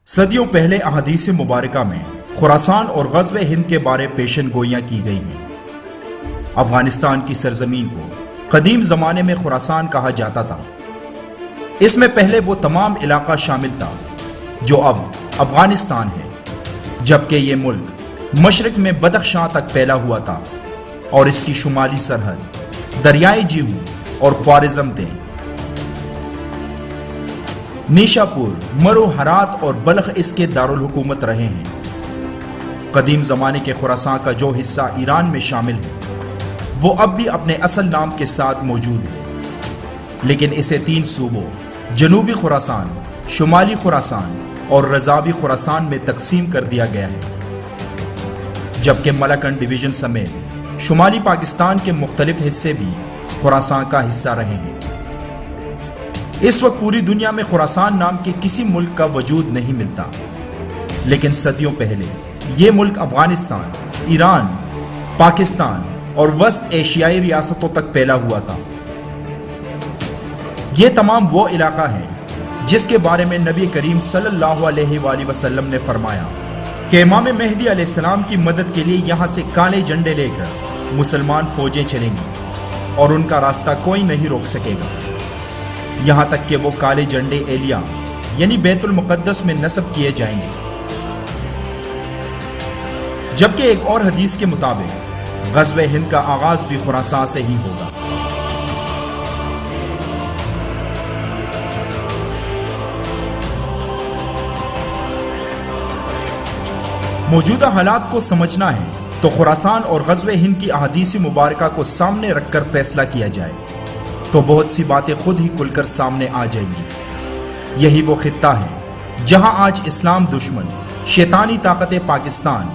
صدیوں پہلے احادیث مبارکہ میں خراسان اور غزوہ ہند کے بارے پیشن گوئیاں کی گئی ہیں۔ افغانستان کی سرزمین کو قدیم زمانے میں خراسان کہا جاتا تھا۔ اس میں پہلے وہ تمام علاقہ شامل تھا جو اب افغانستان ہے، جبکہ یہ ملک مشرق میں بدخشاں تک پھیلا ہوا تھا اور اس کی شمالی سرحد دریائے جیہو اور خوارزم تھے۔ نیشا پور، مرو، ہرات اور بلخ اس کے دارالحکومت رہے ہیں۔ قدیم زمانے کے خراسان کا جو حصہ ایران میں شامل ہے وہ اب بھی اپنے اصل نام کے ساتھ موجود ہے، لیکن اسے 3 صوبوں جنوبی خراسان، شمالی خراسان اور رضاوی خراسان میں تقسیم کر دیا گیا ہے، جبکہ ملاکنڈ ڈویژن سمیت شمالی پاکستان کے مختلف حصے بھی خراسان کا حصہ رہے ہیں۔ اس وقت پوری دنیا میں خراسان نام کے کسی ملک کا وجود نہیں ملتا، لیکن صدیوں پہلے یہ ملک افغانستان، ایران، پاکستان اور وسط ایشیائی ریاستوں تک پھیلا ہوا تھا۔ یہ تمام وہ علاقہ ہے جس کے بارے میں نبی کریم صلی اللہ علیہ وآلہ وسلم نے فرمایا کہ امام مہدی علیہ السلام کی مدد کے لیے یہاں سے کالے جھنڈے لے کر مسلمان فوجیں چلیں گی اور ان کا راستہ کوئی نہیں روک سکے گا، یہاں تک کہ وہ کالے جھنڈے ایلیا یعنی بیت المقدس میں نصب کیے جائیں گے۔ جبکہ ایک اور حدیث کے مطابق غزوہ ہند کا آغاز بھی خراسان سے ہی ہوگا۔ موجودہ حالات کو سمجھنا ہے تو خراسان اور غزوہ ہند کی احادیث مبارکہ کو سامنے رکھ کر فیصلہ کیا جائے تو بہت سی باتیں خود ہی کھل کر سامنے آ جائیں گی۔ یہی وہ خطہ ہے جہاں آج اسلام دشمن شیطانی طاقتیں پاکستان،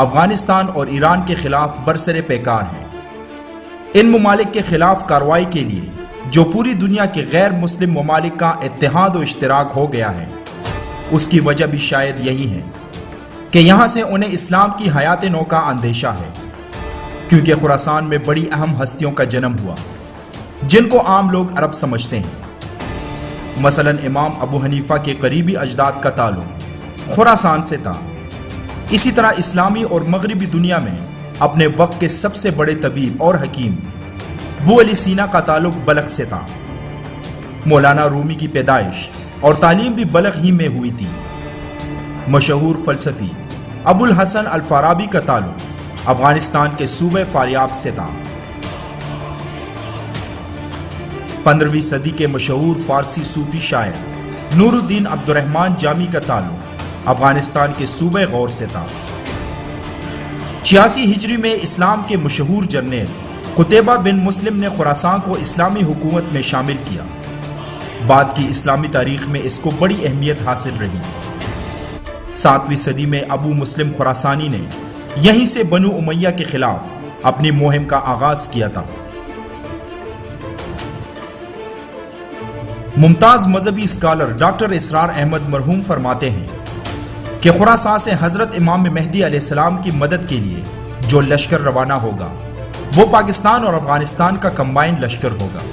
افغانستان اور ایران کے خلاف برسر پیکار ہیں۔ ان ممالک کے خلاف کارروائی کے لیے جو پوری دنیا کے غیر مسلم ممالک کا اتحاد و اشتراک ہو گیا ہے، اس کی وجہ بھی شاید یہی ہے کہ یہاں سے انہیں اسلام کی حیات نو کا اندیشہ ہے، کیونکہ خراسان میں بڑی اہم ہستیوں کا جنم ہوا جن کو عام لوگ عرب سمجھتے ہیں۔ مثلا امام ابو حنیفہ کے قریبی اجداد کا تعلق خراسان سے تھا۔ اسی طرح اسلامی اور مغربی دنیا میں اپنے وقت کے سب سے بڑے طبیب اور حکیم ابو علی سینا کا تعلق بلخ سے تھا۔ مولانا رومی کی پیدائش اور تعلیم بھی بلخ ہی میں ہوئی تھی۔ مشہور فلسفی ابو الحسن الفارابی کا تعلق افغانستان کے صوبہ فاریاب سے تھا۔ 15ویں صدی کے مشہور فارسی صوفی شاعر نور الدین عبد الرحمن جامی کا تعلق افغانستان کے صوبہ غور سے تھا۔ 86 ہجری میں اسلام کے مشہور جرنیل قتیبہ بن مسلم نے خراسان کو اسلامی حکومت میں شامل کیا۔ بعد کی اسلامی تاریخ میں اس کو بڑی اہمیت حاصل رہی۔ 7ویں صدی میں ابو مسلم خراسانی نے یہیں سے بنو امیہ کے خلاف اپنی مہم کا آغاز کیا تھا۔ ممتاز مذہبی اسکالر ڈاکٹر اسرار احمد مرحوم فرماتے ہیں کہ خراسان سے حضرت امام مہدی علیہ السلام کی مدد کے لیے جو لشکر روانہ ہوگا وہ پاکستان اور افغانستان کا کمبائن لشکر ہوگا،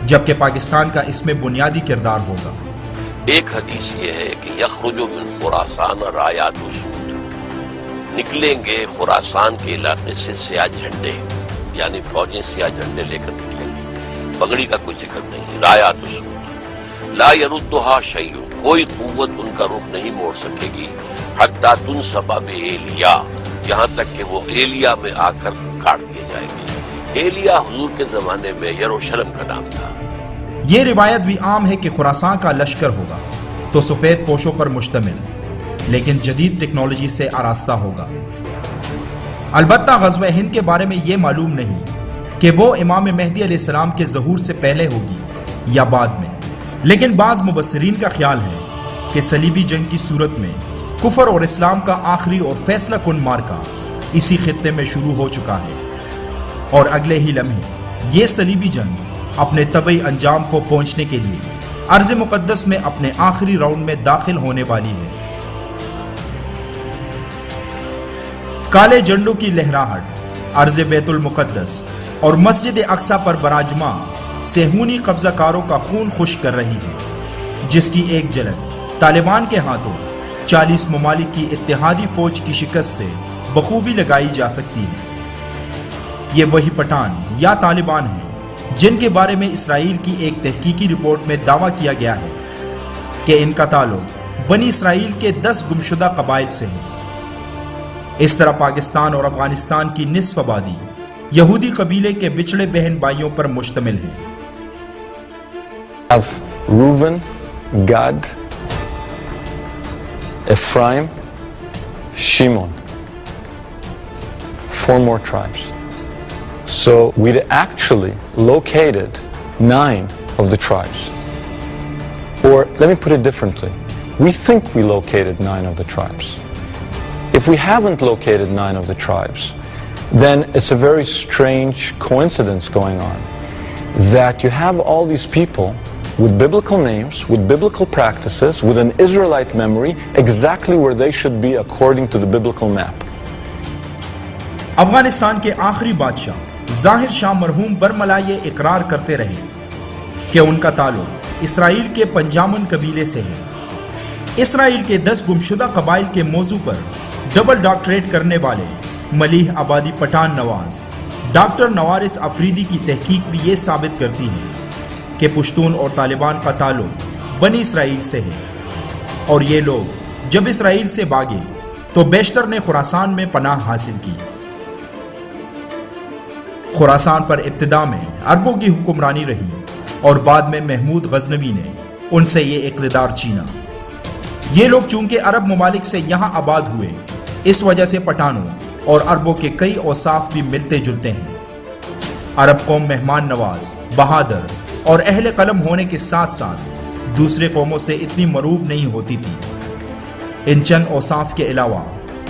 جبکہ پاکستان کا اس میں بنیادی کردار ہوگا۔ ایک حدیث یہ ہے کہ یخرج من خراسان رایات سود، نکلیں گے خراسان کے علاقے سے سیاہ جھنڈے، یعنی فوجیں سیاہ جھنڈے لے کر نکلیں گی۔ پگڑی کا کوئی ذکر نہیں، رایات سود لا یردھا شیء، کوئی قوت ان کا رخ نہیں موڑ سکے گی، حتی تنصب بایلیا، یہاں تک کہ وہ ایلیا میں آ کر کاٹ دیے جائیں گے۔ ایلیا حضور کے زمانے میں یروشلم کا نام تھا۔ یہ روایت بھی عام ہے کہ خراسان کا لشکر ہوگا تو سفید پوشوں پر مشتمل، لیکن جدید ٹیکنالوجی سے آراستہ ہوگا۔ البتہ غزوہ ہند کے بارے میں یہ معلوم نہیں کہ وہ امام مہدی علیہ السلام کے ظہور سے پہلے ہوگی یا بعد میں، لیکن بعض مبصرین کا خیال ہے کہ صلیبی جنگ کی صورت میں کفر اور اسلام کا آخری اور فیصلہ کن مارکہ اسی خطے میں شروع ہو چکا ہے، اور اگلے ہی لمحے یہ صلیبی جنگ اپنے طبعی انجام کو پہنچنے کے لیے ارض مقدس میں اپنے آخری راؤنڈ میں داخل ہونے والی ہے۔ کالے جھنڈوں کی لہراہٹ ارض بیت المقدس اور مسجد اقصی پر براجماں صہیونی قبضہ کاروں کا خون خشک کر رہی ہے، جس کی ایک جھلک طالبان کے ہاتھوں 40 ممالک کی اتحادی فوج کی شکست سے بخوبی لگائی جا سکتی ہے۔ یہ وہی پٹھان یا طالبان ہیں جن کے بارے میں اسرائیل کی ایک تحقیقی رپورٹ میں دعویٰ کیا گیا ہے کہ ان کا تعلق بنی اسرائیل کے 10 گمشدہ قبائل سے ہے۔ اس طرح پاکستان اور افغانستان کی نصف آبادی یہودی قبیلے کے بچھڑے بہن بھائیوں پر مشتمل ہے۔ Reuben, Gad, Ephraim, Shimon. 4 more tribes. So we'd actually located 9 of the tribes. Or let me put it differently. We think we located 9 of the tribes. If we haven't located 9 of the tribes, then it's a very strange coincidence going on that you have all these people with biblical names, with biblical practices, with an Israelite memory, exactly where they should be according to the biblical map. Afghanistan کے آخری بادشاہ ظاہر شاہ مرحوم برملا یہ اقرار کرتے رہے کہ ان کا تعلق اسرائیل کے پنجامن قبیلے سے ہے۔ اسرائیل کے 10 گمشدہ قبائل کے موضوع پر ڈبل ڈاکٹریٹ کرنے والے ملیح آبادی پٹھان نواز ڈاکٹر نوارس افریدی کی تحقیق بھی یہ ثابت کرتی ہے کہ پشتون اور طالبان کا تعلق بنی اسرائیل سے ہے، اور یہ لوگ جب اسرائیل سے بھاگے تو بیشتر نے خراسان میں پناہ حاصل کی۔ خراسان پر ابتدا میں عربوں کی حکمرانی رہی اور بعد میں محمود غزنوی نے ان سے یہ اقتدار چھینا۔ یہ لوگ چونکہ عرب ممالک سے یہاں آباد ہوئے، اس وجہ سے پٹھانوں اور عربوں کے کئی اوصاف بھی ملتے جلتے ہیں۔ عرب قوم مہمان نواز، بہادر اور اہل قلم ہونے کے ساتھ ساتھ دوسرے قوموں سے اتنی مرعوب نہیں ہوتی تھی۔ ان چند اوصاف کے علاوہ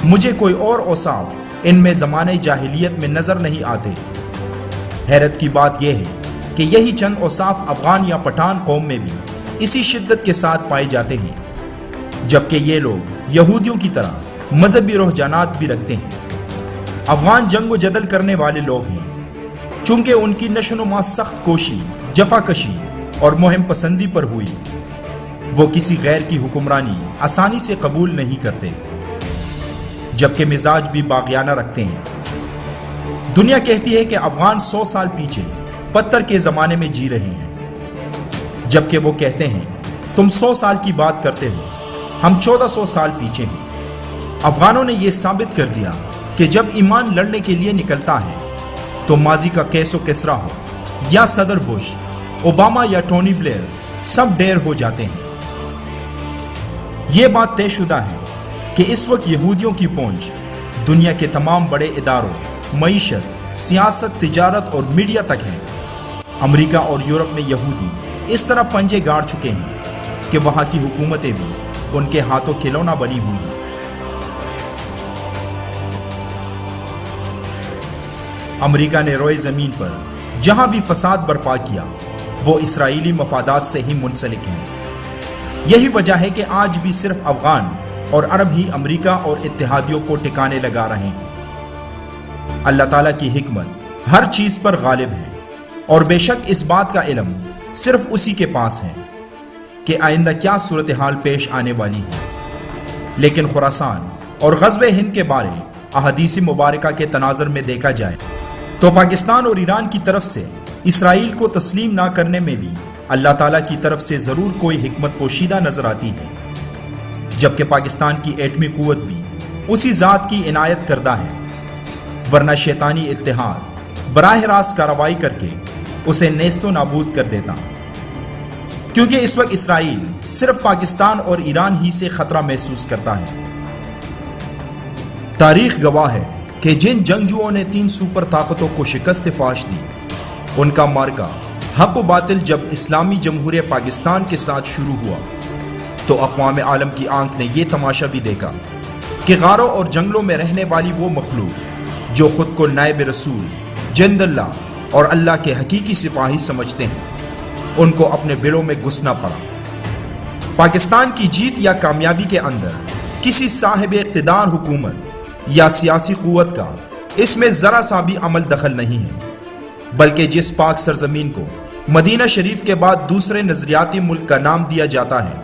مجھے کوئی اور اوصاف ان میں زمانے جاہلیت میں نظر نہیں آتے۔ حیرت کی بات یہ ہے کہ یہی چند اوصاف افغان یا پٹھان قوم میں بھی اسی شدت کے ساتھ پائے جاتے ہیں، جبکہ یہ لوگ یہودیوں کی طرح مذہبی رجحانات بھی رکھتے ہیں۔ افغان جنگ و جدل کرنے والے لوگ ہیں، چونکہ ان کی نشو و نما سخت کوشی، جفا کشی اور مہم پسندی پر ہوئی، وہ کسی غیر کی حکمرانی آسانی سے قبول نہیں کرتے، جبکہ مزاج بھی باغیانہ رکھتے ہیں۔ دنیا کہتی ہے کہ افغان 100 سال پیچھے پتھر کے زمانے میں جی رہے ہیں، جبکہ وہ کہتے ہیں تم 100 سال کی بات کرتے ہو، ہم 1400 سال پیچھے ہیں۔ افغانوں نے یہ ثابت کر دیا کہ جب ایمان لڑنے کے لیے نکلتا ہے تو ماضی کا کیس و کسرا ہو یا صدر بش، اوباما یا ٹونی بلیئر، سب ڈیر ہو جاتے ہیں۔ یہ بات طے شدہ ہے کہ اس وقت یہودیوں کی پہنچ دنیا کے تمام بڑے اداروں، معیشت، سیاست، تجارت اور میڈیا تک ہے۔ امریکہ اور یورپ میں یہودی اس طرح پنجے گاڑ چکے ہیں کہ وہاں کی حکومتیں بھی ان کے ہاتھوں کھلونا بنی ہوئی ہیں۔ امریکہ نے روئے زمین پر جہاں بھی فساد برپا کیا وہ اسرائیلی مفادات سے ہی منسلک ہیں۔ یہی وجہ ہے کہ آج بھی صرف افغان اور عرب ہی امریکہ اور اتحادیوں کو ٹکانے لگا رہے ہیں۔ اللہ تعالیٰ کی حکمت ہر چیز پر غالب ہے، اور بے شک اس بات کا علم صرف اسی کے پاس ہے کہ آئندہ کیا صورتحال پیش آنے والی ہے۔ لیکن خراسان اور غزوہ ہند کے بارے احادیث مبارکہ کے تناظر میں دیکھا جائے تو پاکستان اور ایران کی طرف سے اسرائیل کو تسلیم نہ کرنے میں بھی اللہ تعالیٰ کی طرف سے ضرور کوئی حکمت پوشیدہ نظر آتی ہے، جبکہ پاکستان کی ایٹمی قوت بھی اسی ذات کی عنایت کردہ ہے، ورنہ شیطانی اتحاد براہ راست کارروائی کر کے اسے نیست و نابود کر دیتا، کیونکہ اس وقت اسرائیل صرف پاکستان اور ایران ہی سے خطرہ محسوس کرتا ہے۔ تاریخ گواہ ہے کہ جن جنگجوؤں نے 3 سپر طاقتوں کو شکست فاش دی، ان کا مارکا حق و باطل جب اسلامی جمہوریہ پاکستان کے ساتھ شروع ہوا تو اقوام عالم کی آنکھ نے یہ تماشا بھی دیکھا کہ غاروں اور جنگلوں میں رہنے والی وہ مخلوق جو خود کو نائب رسول، جند اللہ اور اللہ کے حقیقی سپاہی سمجھتے ہیں، ان کو اپنے بلوں میں گھسنا پڑا۔ پاکستان کی جیت یا کامیابی کے اندر کسی صاحب اقتدار حکومت یا سیاسی قوت کا اس میں ذرا سا بھی عمل دخل نہیں ہے، بلکہ جس پاک سرزمین کو مدینہ شریف کے بعد دوسرے نظریاتی ملک کا نام دیا جاتا ہے،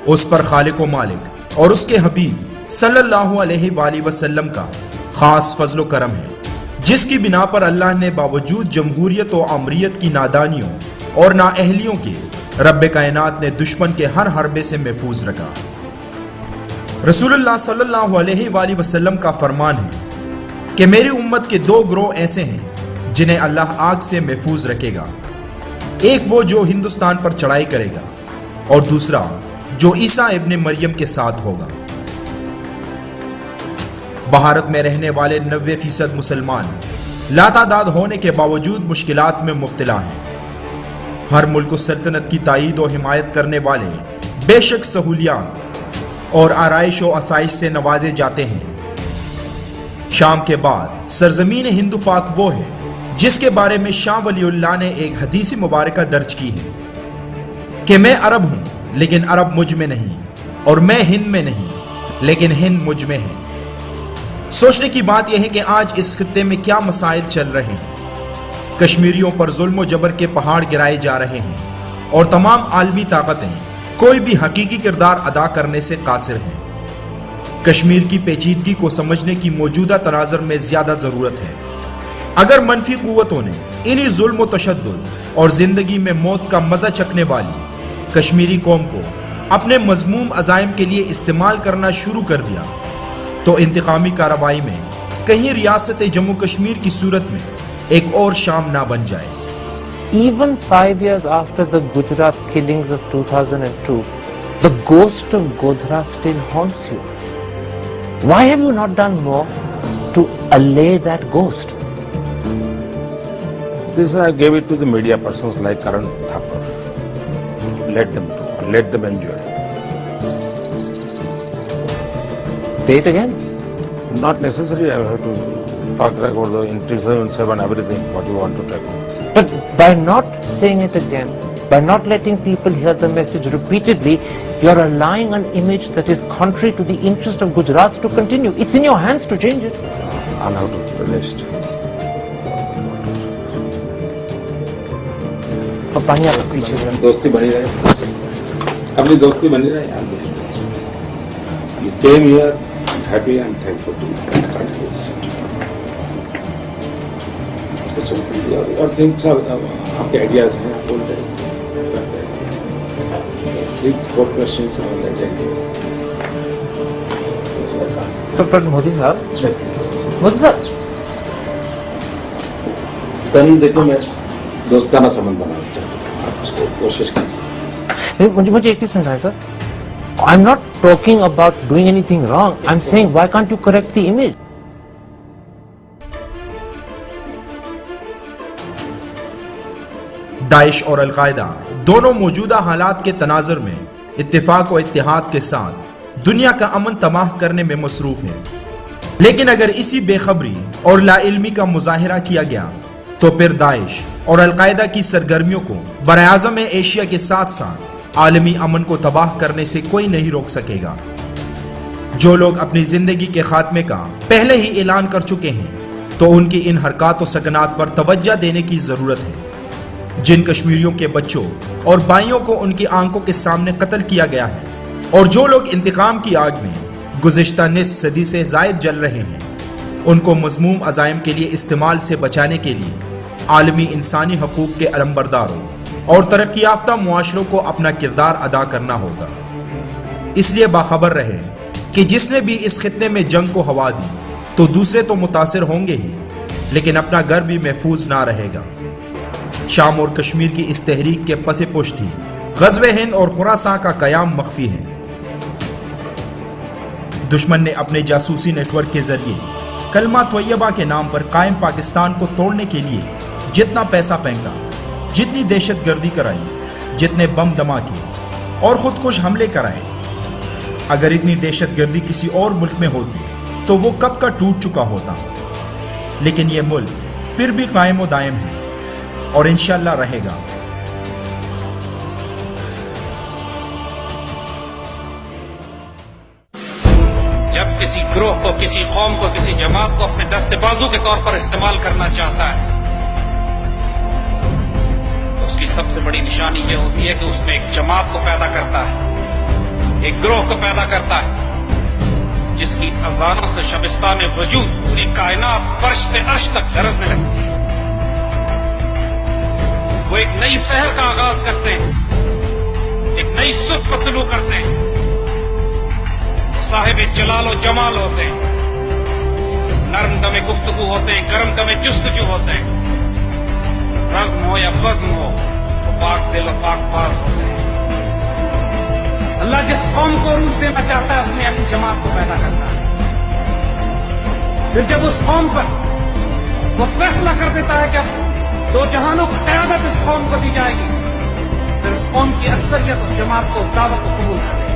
اس پر خالق و مالک اور اس کے حبیب صلی اللہ علیہ وآلہ وسلم کا خاص فضل و کرم ہے، جس کی بنا پر اللہ نے باوجود جمہوریت و آمریت کی نادانیوں اور نااہلیوں کے رب کائنات نے دشمن کے ہر حربے سے محفوظ رکھا۔ رسول اللہ صلی اللہ علیہ وآلہ وسلم کا فرمان ہے کہ میری امت کے دو گروہ ایسے ہیں جنہیں اللہ آگ سے محفوظ رکھے گا، ایک وہ جو ہندوستان پر چڑھائی کرے گا اور دوسرا جو عیسیٰ ابن مریم کے ساتھ ہوگا۔ بھارت میں رہنے والے 90% مسلمان لاتعداد ہونے کے باوجود مشکلات میں مبتلا ہیں۔ ہر ملک و سلطنت کی تائید و حمایت کرنے والے بے شک سہولیات اور آرائش و آسائش سے نوازے جاتے ہیں۔ شام کے بعد سرزمین ہندو پاک وہ ہے جس کے بارے میں شاہ ولی اللہ نے ایک حدیث مبارکہ درج کی ہے کہ میں عرب ہوں لیکن عرب مجھ میں نہیں، اور میں ہند میں نہیں لیکن ہند مجھ میں ہے۔ سوچنے کی بات یہ ہے کہ آج اس خطے میں کیا مسائل چل رہے ہیں۔ کشمیریوں پر ظلم و جبر کے پہاڑ گرائے جا رہے ہیں اور تمام عالمی طاقتیں کوئی بھی حقیقی کردار ادا کرنے سے قاصر ہیں۔ کشمیر کی پیچیدگی کو سمجھنے کی موجودہ تناظر میں زیادہ ضرورت ہے۔ اگر منفی قوتوں نے انہی ظلم و تشدد اور زندگی میں موت کا مزہ چکھنے والی کشمیری قوم کو اپنے مذموم عزائم کے لیے استعمال کرنا شروع کر دیا تو انتقامی کارروائی میں کہیں ریاست جموں کشمیر کی صورت میں ایک اور شام نہ بن جائے۔ Even 5 years after the Gujarat killings of 2002, the ghost of Godhra still haunts you. Why have you not done more to allay that ghost? This I gave it to the media persons like Karan Thakur. Let them do, let them enjoy. Say it again. Not necessary I have to talk about the intelligence and everything, what you want to talk about. But by not saying it again, by not letting people hear the message repeatedly, you are allowing an image that is contrary to the interest of Gujarat to continue. It's in your hands to change it. I'll have to release it. پانی آپ پیچھے دوستی بنی رہے، اپنی دوستی بنی رہے یار۔ You came here, I'm happy and thankful to you. اور تھنکس آپ کے آئیڈیاز ہیں، بولتے ہیں 3-4 questions are already. پر مودی صاحب، مودی صاحب تن دیکھو، میں دوستانہ سمجھ بنانا چاہتا ہوں، آپ اس کو کوشش کریں۔ مجھے ایک چیز سمجھائیں سر، I'm not talking about doing anything wrong. I'm saying why can't you correct the image? داعش اور القاعدہ دونوں موجودہ حالات کے تناظر میں اتفاق و اتحاد کے ساتھ دنیا کا امن تباہ کرنے میں مصروف ہیں، لیکن اگر اسی بے خبری اور لا علمی کا مظاہرہ کیا گیا تو پھر داعش اور القاعدہ کی سرگرمیوں کو براعظم ایشیا کے ساتھ ساتھ عالمی امن کو تباہ کرنے سے کوئی نہیں روک سکے گا۔ جو لوگ اپنی زندگی کے خاتمے کا پہلے ہی اعلان کر چکے ہیں تو ان کی ان حرکات و سکنات پر توجہ دینے کی ضرورت ہے۔ جن کشمیریوں کے بچوں اور بھائیوں کو ان کی آنکھوں کے سامنے قتل کیا گیا ہے، اور جو لوگ انتقام کی آگ میں گزشتہ نصف صدی سے زائد جل رہے ہیں، ان کو مذموم عزائم کے لیے استعمال سے بچانے کے لیے عالمی انسانی حقوق کے علمبرداروں اور ترقی یافتہ معاشروں کو اپنا کردار ادا کرنا ہوگا۔ اس لیے باخبر رہے کہ جس نے بھی اس خطے میں جنگ کو ہوا دی تو دوسرے تو متاثر ہوں گے ہی، لیکن اپنا گھر بھی محفوظ نہ رہے گا۔ شام اور کشمیر کی اس تحریک کے پس پشت ہی غزوہ ہند اور خراساں کا قیام مخفی ہے۔ دشمن نے اپنے جاسوسی نیٹ ورک کے ذریعے کلمہ طیبہ کے نام پر قائم پاکستان کو توڑنے کے لیے جتنا پیسہ پھینکا، جتنی دہشت گردی کرائی، جتنے بم دھماکے اور خود کش حملے کرائے، اگر اتنی دہشت گردی کسی اور ملک میں ہوتی تو وہ کب کا ٹوٹ چکا ہوتا، لیکن یہ ملک پھر بھی قائم و دائم ہے اور انشاءاللہ رہے گا۔ جب کسی گروہ کو، کسی قوم کو، کسی جماعت کو اپنے دست بازو کے طور پر استعمال کرنا چاہتا ہے تو اس کی سب سے بڑی نشانی یہ ہوتی ہے کہ اس میں ایک جماعت کو پیدا کرتا ہے، ایک گروہ کو پیدا کرتا ہے، جس کی اذانوں سے شبستان وجود پوری کائنات فرش سے عرش تک گرجنے لگتی ہے. وہ ایک نئی سحر کا آغاز کرتے ہیں, ایک نئی صبح کو طلوع کرتے ہیں. وہ صاحب جلال و جمال ہوتے ہیں, نرم دم گفتگو ہوتے ہیں, گرم دم جستجو ہوتے ہیں. رزم ہو یا وزن ہو, وہ پاک دل و پاک باز ہوتے ہیں. اللہ جس قوم کو عروج دینا چاہتا ہے اس میں ایسی جماعت کو پیدا کرتا ہے. پھر جب اس قوم پر وہ فیصلہ کر دیتا ہے کہ اب دو جہانوں کی قیادت اس قوم کو دی جائے گی, پھر اس قوم کی اکثریت اس جماعت کو, اس دعوت کو قبول کرے.